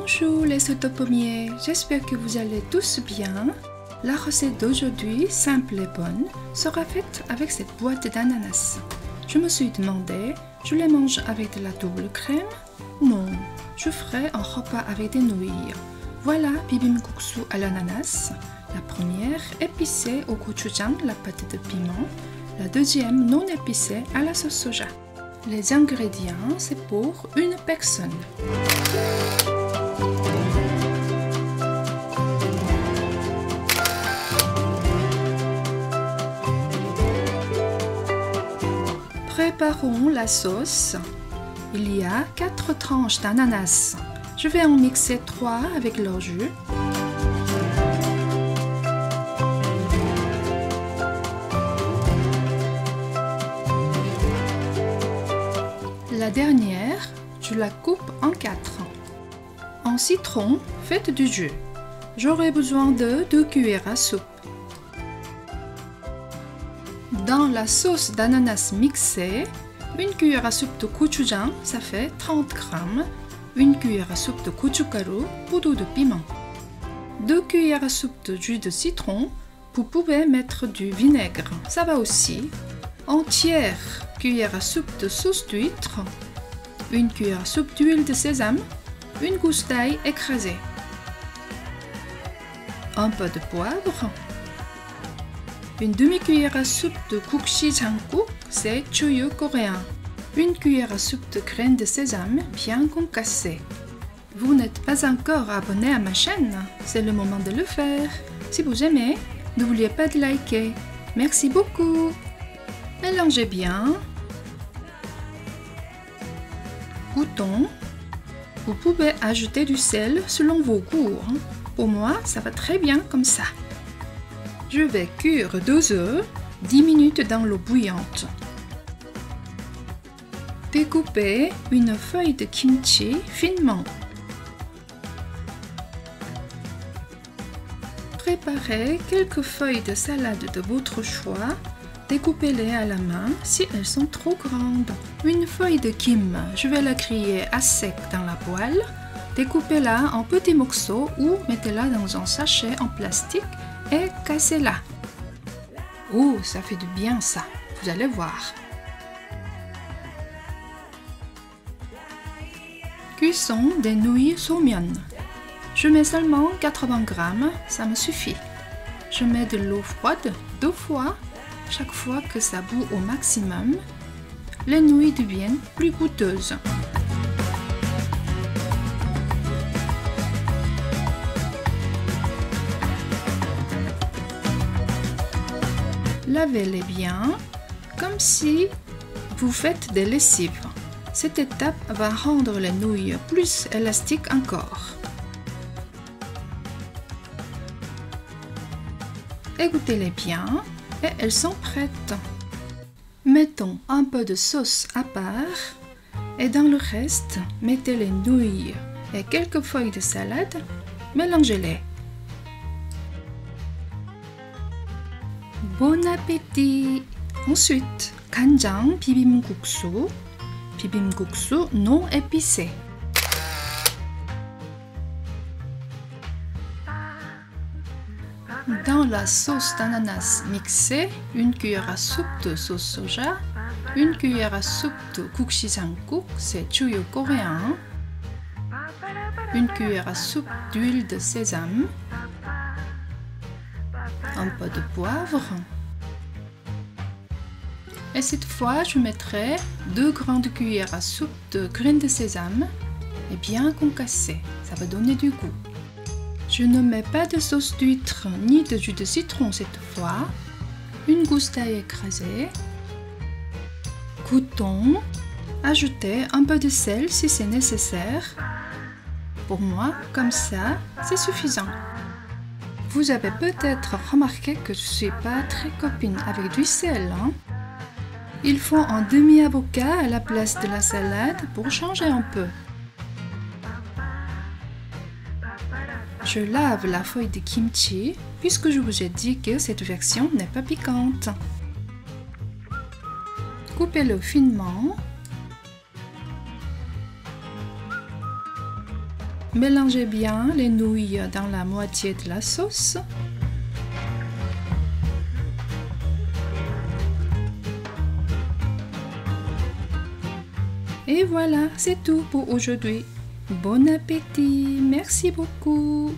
Bonjour les sauto-pommiers, j'espère que vous allez tous bien. La recette d'aujourd'hui, simple et bonne, sera faite avec cette boîte d'ananas. Je me suis demandé, je les mange avec de la double crème? Non, je ferai un repas avec des nouilles. Voilà bibimbap à l'ananas. La première, épicée au gochujang, la pâte de piment. La deuxième, non épicée à la sauce soja. Les ingrédients, c'est pour une personne. Préparons la sauce. Il y a 4 tranches d'ananas. Je vais en mixer 3 avec leur jus. La dernière, je la coupe en 4. En citron, faites du jus. J'aurai besoin de 2 cuillères à soupe. Dans la sauce d'ananas mixée, 1 cuillère à soupe de gochujang, ça fait 30 g, 1 cuillère à soupe de gochugaru, poudre de piment, 2 cuillères à soupe de jus de citron, vous pouvez mettre du vinaigre, ça va aussi, entière cuillère à soupe de sauce d'huître, 1 cuillère à soupe d'huile de sésame, une gousse d'ail écrasée, un peu de poivre, une demi-cuillère à soupe de gochujang, c'est chuyu coréen. 1 cuillère à soupe de graines de sésame bien concassées. Vous n'êtes pas encore abonné à ma chaîne, c'est le moment de le faire. Si vous aimez, n'oubliez pas de liker. Merci beaucoup. Mélangez bien. Goûtons. Vous pouvez ajouter du sel selon vos goûts. Pour moi, ça va très bien comme ça. Je vais cuire 2 œufs, 10 minutes dans l'eau bouillante. Découpez une feuille de kimchi finement. Préparez quelques feuilles de salade de votre choix. Découpez-les à la main si elles sont trop grandes. Une feuille de kim, je vais la griller à sec dans la poêle. Découpez-la en petits morceaux ou mettez-la dans un sachet en plastique et cassez-la. Oh, ça fait du bien ça, vous allez voir. Cuisson des nouilles somion. Je mets seulement 80 g, ça me suffit. Je mets de l'eau froide 2 fois, chaque fois que ça bout au maximum. Les nouilles deviennent plus goûteuses. Lavez-les bien, comme si vous faites des lessives. Cette étape va rendre les nouilles plus élastiques encore. Égouttez-les bien et elles sont prêtes. Mettons un peu de sauce à part et dans le reste, mettez les nouilles et quelques feuilles de salade, mélangez-les. Bon appétit! Ensuite, 간장 비빔국수, bibimbap non épicé. Dans la sauce d'ananas mixée, 1 cuillère à soupe de sauce soja, 1 cuillère à soupe de gochujang, c'est chuyu coréen, 1 cuillère à soupe d'huile de sésame, un peu de poivre. Et cette fois, je mettrai 2 grandes cuillères à soupe de graines de sésame et bien concassées. Ça va donner du goût. Je ne mets pas de sauce d'huître ni de jus de citron cette fois. Une gousse d'ail écrasée. Goûtons. Ajoutez un peu de sel si c'est nécessaire. Pour moi, comme ça, c'est suffisant. Vous avez peut-être remarqué que je ne suis pas très copine avec du sel, hein? Il faut un demi-avocat à la place de la salade pour changer un peu. Je lave la feuille de kimchi puisque je vous ai dit que cette version n'est pas piquante. Coupez-le finement. Mélangez bien les nouilles dans la moitié de la sauce. Et voilà, c'est tout pour aujourd'hui. Bon appétit, merci beaucoup.